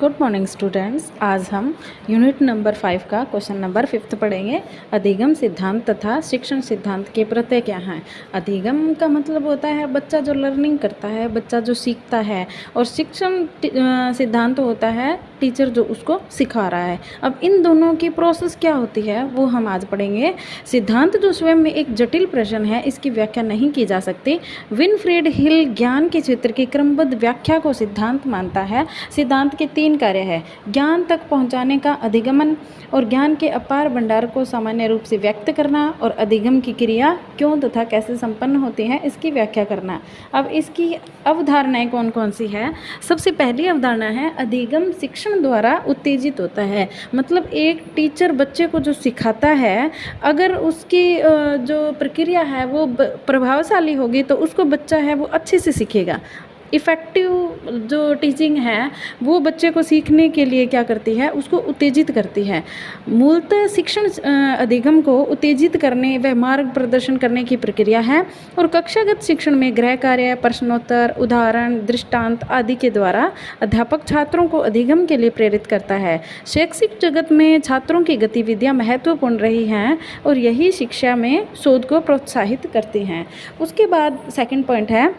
Good morning students. आज हम unit number 5 का क्वेश्चन नंबर 5 पढ़ेंगे। अधिगम सिद्धांत तथा शिक्षण सिद्धांत के प्रत्यय क्या हैं। अधिगम का मतलब होता है बच्चा जो लर्निंग करता है, बच्चा जो सीखता है, और शिक्षण सिद्धांत होता है टीचर जो उसको सिखा रहा है। अब इन दोनों की प्रोसेस क्या होती है वो हम आज पढ़ेंगे। सिद्धांत जो स्वयं में एक जटिल प्रश्न है, इसकी व्याख्या नहीं की जा सकती। विनफ्रेड हिल ज्ञान के क्षेत्र की क्रमबद्ध व्याख्या को सिद्धांत मानता है। सिद्धांत के 3 कार्य है: ज्ञान तक पहुंचाने का अधिगमन, और ज्ञान के अपार भंडार को सामान्य रूप से व्यक्त करना, और अधिगम की क्रिया क्यों तथा कैसे संपन्न होती है इसकी व्याख्या करना। अब इसकी अवधारणाएं कौन कौन सी है। सबसे पहली अवधारणा है अधिगम शिक्षण द्वारा उत्तेजित होता है। मतलब एक टीचर बच्चे को जो सिखाता है, अगर उसकी जो प्रक्रिया है वो प्रभावशाली होगी तो उसको बच्चा है वो अच्छे से सीखेगा। इफ़ेक्टिव जो टीचिंग है वो बच्चे को सीखने के लिए क्या करती है, उसको उत्तेजित करती है। मूलतः शिक्षण अधिगम को उत्तेजित करने व मार्ग प्रदर्शन करने की प्रक्रिया है, और कक्षागत शिक्षण में गृह कार्य, प्रश्नोत्तर, उदाहरण, दृष्टांत आदि के द्वारा अध्यापक छात्रों को अधिगम के लिए प्रेरित करता है। शैक्षिक जगत में छात्रों की गतिविधियां महत्वपूर्ण रही हैं, और यही शिक्षा में शोध को प्रोत्साहित करती हैं। उसके बाद सेकंड पॉइंट है,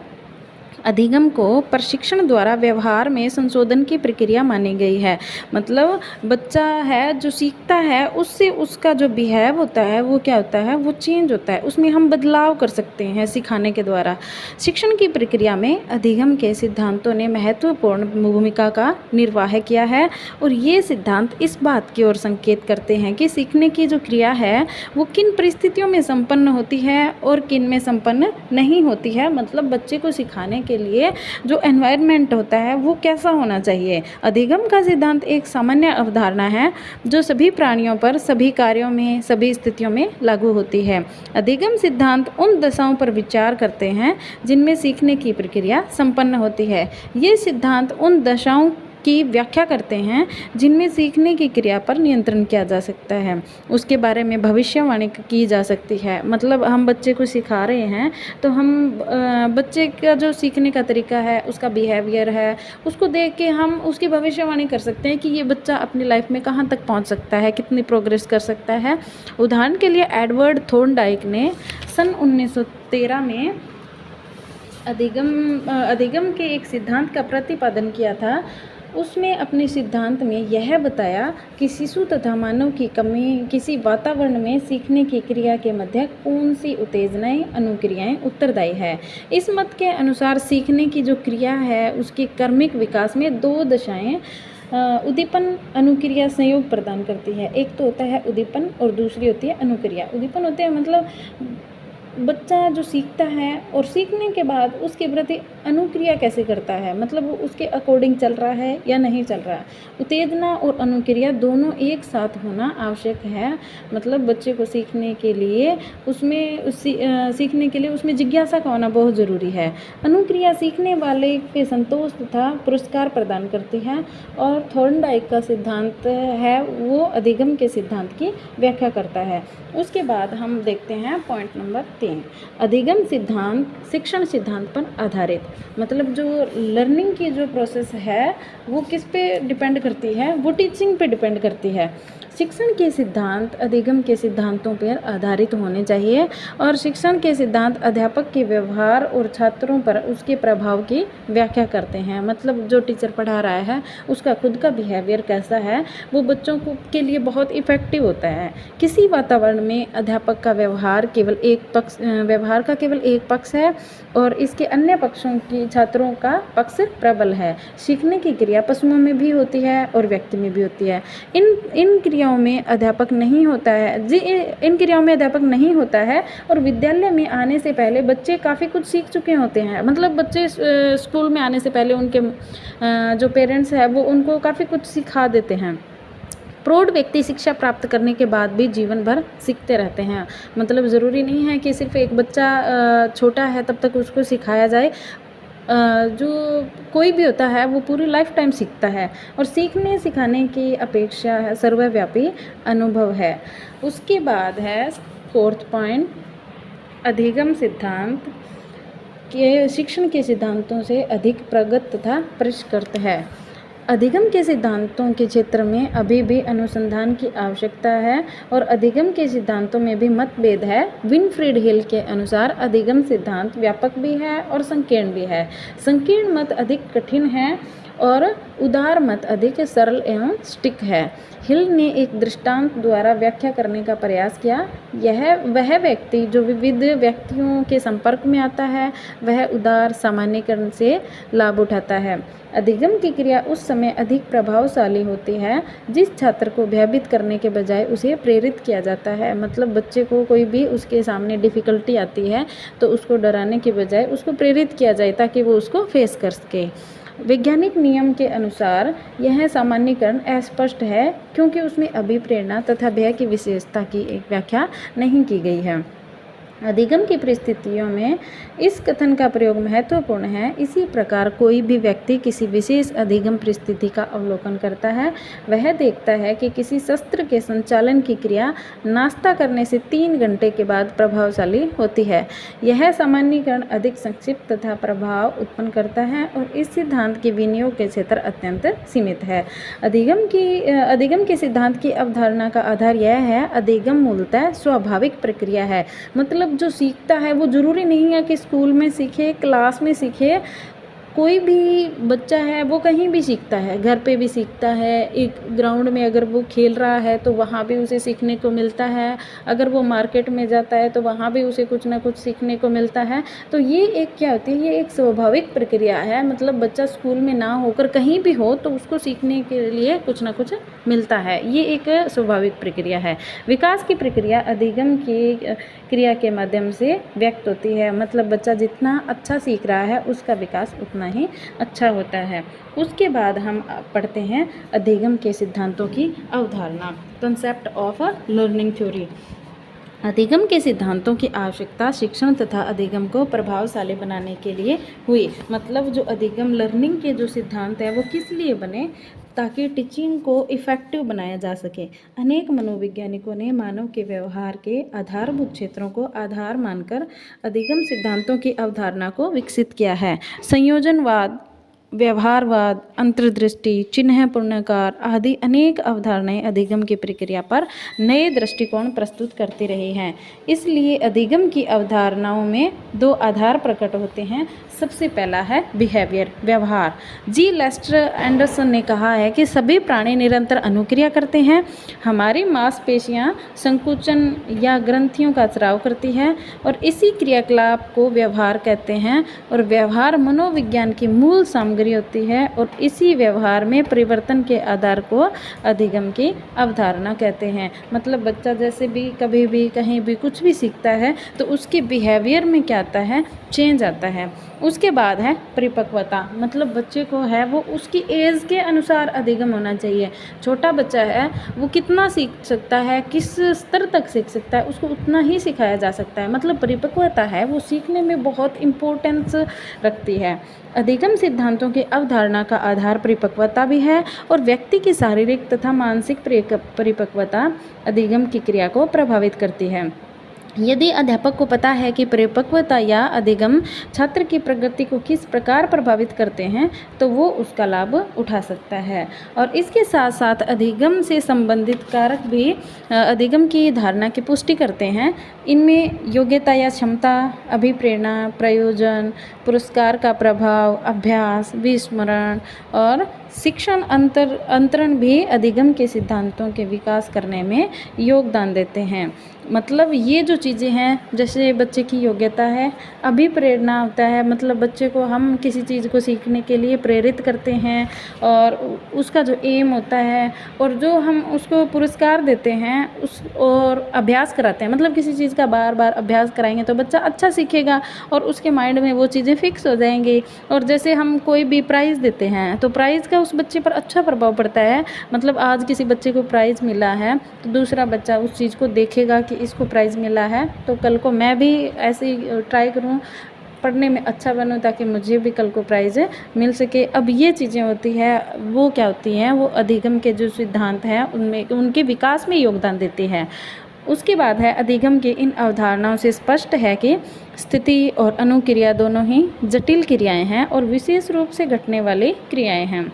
अधिगम को प्रशिक्षण द्वारा व्यवहार में संशोधन की प्रक्रिया मानी गई है। मतलब बच्चा है जो सीखता है, उससे उसका जो बिहेव होता है वो क्या होता है, वो चेंज होता है, उसमें हम बदलाव कर सकते हैं सिखाने के द्वारा। शिक्षण की प्रक्रिया में अधिगम के सिद्धांतों ने महत्वपूर्ण भूमिका का निर्वाह किया है, और ये सिद्धांत इस बात की ओर संकेत करते हैं कि सीखने की जो क्रिया है वो किन परिस्थितियों में संपन्न होती है और किन में संपन्न नहीं होती है। मतलब बच्चे को सिखाने के लिए जो एनवायरनमेंट होता है वो कैसा होना चाहिए। अधिगम का सिद्धांत एक सामान्य अवधारणा है जो सभी प्राणियों पर, सभी कार्यों में, सभी स्थितियों में लागू होती है। अधिगम सिद्धांत उन दशाओं पर विचार करते हैं जिनमें सीखने की प्रक्रिया संपन्न होती है। ये सिद्धांत उन दशाओं की व्याख्या करते हैं जिनमें सीखने की क्रिया पर नियंत्रण किया जा सकता है, उसके बारे में भविष्यवाणी की जा सकती है। मतलब हम बच्चे को सिखा रहे हैं तो हम बच्चे का जो सीखने का तरीका है, उसका बिहेवियर है, उसको देख के हम उसकी भविष्यवाणी कर सकते हैं कि ये बच्चा अपनी लाइफ में कहाँ तक पहुँच सकता है, कितनी प्रोग्रेस कर सकता है। उदाहरण के लिए एडवर्ड थॉर्नडाइक ने सन 1913 में अधिगम के एक सिद्धांत का प्रतिपादन किया था। उसमें अपने सिद्धांत में यह बताया कि शिशु तथा मानव की कमी किसी वातावरण में सीखने की क्रिया के मध्य कौन सी उत्तेजनाएं, अनुक्रियाएं उत्तरदायी है। इस मत के अनुसार सीखने की जो क्रिया है उसके कर्मिक विकास में 2 दशाएं उद्दीपन अनुक्रिया संयोग प्रदान करती है। एक तो होता है उद्दीपन और दूसरी होती है अनुक्रिया। उद्दीपन होते हैं मतलब बच्चा जो सीखता है और सीखने के बाद उसके प्रति अनुक्रिया कैसे करता है, मतलब वो उसके अकॉर्डिंग चल रहा है या नहीं चल रहा है। उत्तेजना और अनुक्रिया दोनों एक साथ होना आवश्यक है। मतलब बच्चे को सीखने के लिए उसमें जिज्ञासा का होना बहुत ज़रूरी है। अनुक्रिया सीखने वाले के संतोष तथा पुरस्कार प्रदान करती है, और थॉर्नडाइक का सिद्धांत है वो अधिगम के सिद्धांत की व्याख्या करता है। उसके बाद हम देखते हैं पॉइंट नंबर 3, अधिगम सिद्धांत शिक्षण सिद्धांत पर आधारित। मतलब जो लर्निंग की जो प्रोसेस है वो किस पे डिपेंड करती है, वो टीचिंग पे डिपेंड करती है। शिक्षण के सिद्धांत अधिगम के सिद्धांतों पर आधारित होने चाहिए, और शिक्षण के सिद्धांत अध्यापक के व्यवहार और छात्रों पर उसके प्रभाव की व्याख्या करते हैं। मतलब जो टीचर पढ़ा रहा है उसका खुद का बिहेवियर कैसा है, वो बच्चों को के लिए बहुत इफ़ेक्टिव होता है। किसी वातावरण में अध्यापक का व्यवहार केवल एक पक्ष है, और इसके अन्य पक्षों की छात्रों का पक्ष प्रबल है। सीखने की क्रिया पशुओं में भी होती है और व्यक्ति में भी होती है। इन क्रियाओं में अध्यापक नहीं होता है, और विद्यालय में आने से पहले बच्चे काफ़ी कुछ सीख चुके होते हैं। मतलब बच्चे स्कूल में आने से पहले उनके जो पेरेंट्स हैं वो उनको काफ़ी कुछ सिखा देते हैं। प्रौढ़ व्यक्ति शिक्षा प्राप्त करने के बाद भी जीवन भर सीखते रहते हैं। मतलब ज़रूरी नहीं है कि सिर्फ एक बच्चा छोटा है तब तक उसको सिखाया जाए। जो कोई भी होता है वो पूरी लाइफ टाइम सीखता है, और सीखने सिखाने की अपेक्षा है सर्वव्यापी अनुभव है। उसके बाद है 4th पॉइंट, अधिगम सिद्धांत के शिक्षण के सिद्धांतों से अधिक प्रगत तथा परिष्कृत है। अधिगम के सिद्धांतों के क्षेत्र में अभी भी अनुसंधान की आवश्यकता है और अधिगम के सिद्धांतों में भी मतभेद है। विनफ्रीड हिल के अनुसार अधिगम सिद्धांत व्यापक भी है और संकीर्ण भी है। संकीर्ण मत अधिक कठिन है और उदार मत अधिक सरल एवं सटीक है। हिल ने एक दृष्टांत द्वारा व्याख्या करने का प्रयास किया। वह व्यक्ति जो विविध व्यक्तियों के संपर्क में आता है वह उदार सामान्यीकरण से लाभ उठाता है। अधिगम की क्रिया उस समय अधिक प्रभावशाली होती है जिस छात्र को भयभीत करने के बजाय उसे प्रेरित किया जाता है। मतलब बच्चे को कोई भी उसके सामने डिफ़िकल्टी आती है तो उसको डराने के बजाय उसको प्रेरित किया जाए ताकि वो उसको फेस कर सके। वैज्ञानिक नियम के अनुसार यह सामान्यीकरण अस्पष्ट है क्योंकि उसमें अभिप्रेरणा तथा भय की विशेषता की एक व्याख्या नहीं की गई है। अधिगम की परिस्थितियों में इस कथन का प्रयोग महत्वपूर्ण है। इसी प्रकार कोई भी व्यक्ति किसी विशेष अधिगम परिस्थिति का अवलोकन करता है वह देखता है कि किसी शस्त्र के संचालन की क्रिया नाश्ता करने से 3 घंटे के बाद प्रभावशाली होती है। यह सामान्यीकरण अधिक संक्षिप्त तथा प्रभाव उत्पन्न करता है और इस सिद्धांत के विनियोग के क्षेत्र अत्यंत सीमित है। अधिगम के सिद्धांत की अवधारणा का आधार यह है अधिगम मूलतः स्वाभाविक प्रक्रिया है। मतलब जो सीखता है वो ज़रूरी नहीं है कि स्कूल में सीखे, क्लास में सीखे। कोई भी बच्चा है वो कहीं भी सीखता है, घर पे भी सीखता है, एक ग्राउंड में अगर वो खेल रहा है तो वहाँ भी उसे सीखने को मिलता है, अगर वो मार्केट में जाता है तो वहाँ भी उसे कुछ ना कुछ सीखने को मिलता है। तो ये एक क्या होती है, ये एक स्वाभाविक प्रक्रिया है। मतलब बच्चा स्कूल में ना होकर कहीं भी हो तो उसको सीखने के लिए कुछ ना कुछ मिलता है। ये एक स्वाभाविक प्रक्रिया है। विकास की प्रक्रिया अधिगम की क्रिया के माध्यम से व्यक्त होती है। मतलब बच्चा जितना अच्छा सीख रहा है उसका विकास उतना ही अच्छा होता है। उसके बाद हम पढ़ते हैं अधिगम के सिद्धांतों की अवधारणा, कंसेप्ट ऑफ लर्निंग थ्योरी। अधिगम के सिद्धांतों की आवश्यकता शिक्षण तथा अधिगम को प्रभावशाली बनाने के लिए हुई। मतलब जो अधिगम लर्निंग के जो सिद्धांत है वो किस लिए बने, ताकि टीचिंग को इफ़ेक्टिव बनाया जा सके। अनेक मनोवैज्ञानिकों ने मानव के व्यवहार के आधारभूत क्षेत्रों को आधार मानकर अधिगम सिद्धांतों की अवधारणा को विकसित किया है। संयोजनवाद, व्यवहारवाद, अंतर्दृष्टि, चिन्ह पूर्णाकार आदि अनेक अवधारणाएं अधिगम की प्रक्रिया पर नए दृष्टिकोण प्रस्तुत करती रही हैं। इसलिए अधिगम की अवधारणाओं में 2 आधार प्रकट होते हैं। सबसे पहला है बिहेवियर, व्यवहार। जी लेस्टर एंडरसन ने कहा है कि सभी प्राणी निरंतर अनुक्रिया करते हैं। हमारी मांसपेशियां संकुचन या ग्रंथियों का स्राव करती है और इसी क्रियाकलाप को व्यवहार कहते हैं। और व्यवहार मनोविज्ञान की मूल सामग्री होती है और इसी व्यवहार में परिवर्तन के आधार को अधिगम की अवधारणा कहते हैं। मतलब बच्चा जैसे भी कभी भी कहीं भी कुछ भी सीखता है तो उसके बिहेवियर में क्या आता है, चेंज आता है। उसके बाद है परिपक्वता। मतलब बच्चे को है वो उसकी एज के अनुसार अधिगम होना चाहिए। छोटा बच्चा है वो कितना सीख सकता है, किस स्तर तक सीख सकता है, उसको उतना ही सिखाया जा सकता है। मतलब परिपक्वता है वो सीखने में बहुत इम्पोर्टेंस रखती है। अधिगम सिद्धांतों की अवधारणा का आधार परिपक्वता भी है और व्यक्ति की शारीरिक तथा मानसिक परिपक्वता अधिगम की क्रिया को प्रभावित करती है। यदि अध्यापक को पता है कि परिपक्वता या अधिगम छात्र की प्रगति को किस प्रकार प्रभावित करते हैं तो वो उसका लाभ उठा सकता है। और इसके साथ साथ अधिगम से संबंधित कारक भी अधिगम की धारणा की पुष्टि करते हैं। इनमें योग्यता या क्षमता, अभिप्रेरणा, प्रयोजन, पुरस्कार का प्रभाव, अभ्यास, विस्मरण और शिक्षण अंतरण भी अधिगम के सिद्धांतों के विकास करने में योगदान देते हैं। मतलब ये जो चीज़ें हैं, जैसे बच्चे की योग्यता है, अभिप्रेरणा होता है, मतलब बच्चे को हम किसी चीज़ को सीखने के लिए प्रेरित करते हैं और उसका जो एम होता है, और जो हम उसको पुरस्कार देते हैं और अभ्यास कराते हैं। मतलब किसी चीज़ का बार बार अभ्यास कराएंगे तो बच्चा अच्छा सीखेगा और उसके माइंड में वो चीज़ें फिक्स हो जाएंगी। और जैसे हम कोई भी प्राइज़ देते हैं तो प्राइज़ का उस बच्चे पर अच्छा प्रभाव पड़ता है। मतलब आज किसी बच्चे को प्राइज़ मिला है तो दूसरा बच्चा उस चीज़ को देखेगा कि इसको प्राइज़ मिला है तो कल को मैं भी ऐसे ही ट्राई करूँ, पढ़ने में अच्छा बनूँ ताकि मुझे भी कल को प्राइज़ मिल सके। अब ये चीज़ें होती है वो क्या होती हैं, वो अधिगम के जो सिद्धांत हैं उनमें उनके विकास में योगदान देती है। उसके बाद है अधिगम के इन अवधारणाओं से स्पष्ट है कि स्थिति और अनुक्रिया दोनों ही जटिल क्रियाएं हैं और विशेष रूप से घटने वाली क्रियाएं हैं।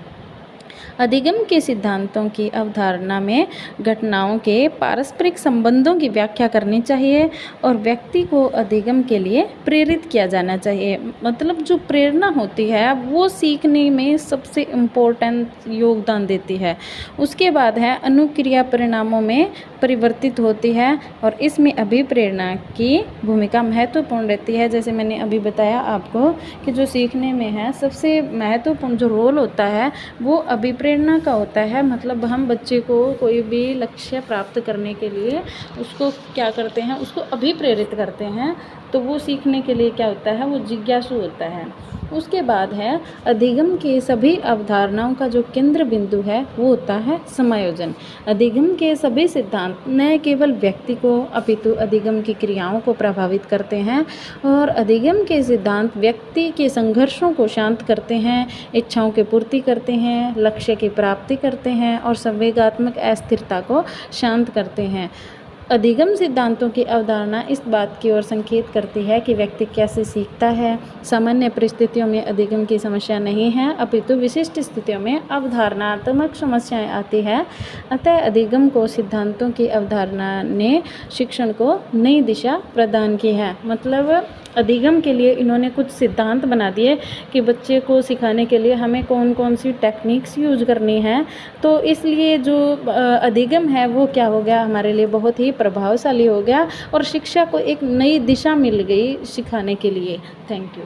अधिगम के सिद्धांतों की अवधारणा में घटनाओं के पारस्परिक संबंधों की व्याख्या करनी चाहिए और व्यक्ति को अधिगम के लिए प्रेरित किया जाना चाहिए। मतलब जो प्रेरणा होती है वो सीखने में सबसे इम्पोर्टेंट योगदान देती है। उसके बाद है अनुक्रिया परिणामों में परिवर्तित होती है और इसमें अभिप्रेरणा की भूमिका महत्वपूर्ण रहती है। जैसे मैंने अभी बताया आपको कि जो सीखने में है सबसे महत्वपूर्ण जो रोल होता है वो अभिप्रेरणा का होता है। मतलब हम बच्चे को कोई भी लक्ष्य प्राप्त करने के लिए उसको क्या करते हैं, उसको अभिप्रेरित करते हैं, तो वो सीखने के लिए क्या होता है, वो जिज्ञासु होता है। उसके बाद है अधिगम के सभी अवधारणाओं का जो केंद्र बिंदु है वो होता है समायोजन। अधिगम के सभी सिद्धांत न केवल व्यक्ति को अपितु अधिगम की क्रियाओं को प्रभावित करते हैं और अधिगम के सिद्धांत व्यक्ति के संघर्षों को शांत करते हैं, इच्छाओं की पूर्ति करते हैं, लक्ष्य की प्राप्ति करते हैं और संवेगात्मक अस्थिरता को शांत करते हैं। अधिगम सिद्धांतों की अवधारणा इस बात की ओर संकेत करती है कि व्यक्ति कैसे सीखता है। सामान्य परिस्थितियों में अधिगम की समस्या नहीं है, अपितु विशिष्ट स्थितियों में अवधारणात्मक समस्याएं आती है। अतः अधिगम को सिद्धांतों की अवधारणा ने शिक्षण को नई दिशा प्रदान की है। मतलब अधिगम के लिए इन्होंने कुछ सिद्धांत बना दिए कि बच्चे को सिखाने के लिए हमें कौन कौन सी टेक्निक्स यूज करनी है। तो इसलिए जो अधिगम है वो क्या हो गया, हमारे लिए बहुत ही प्रभावशाली हो गया और शिक्षा को एक नई दिशा मिल गई सिखाने के लिए। Thank you.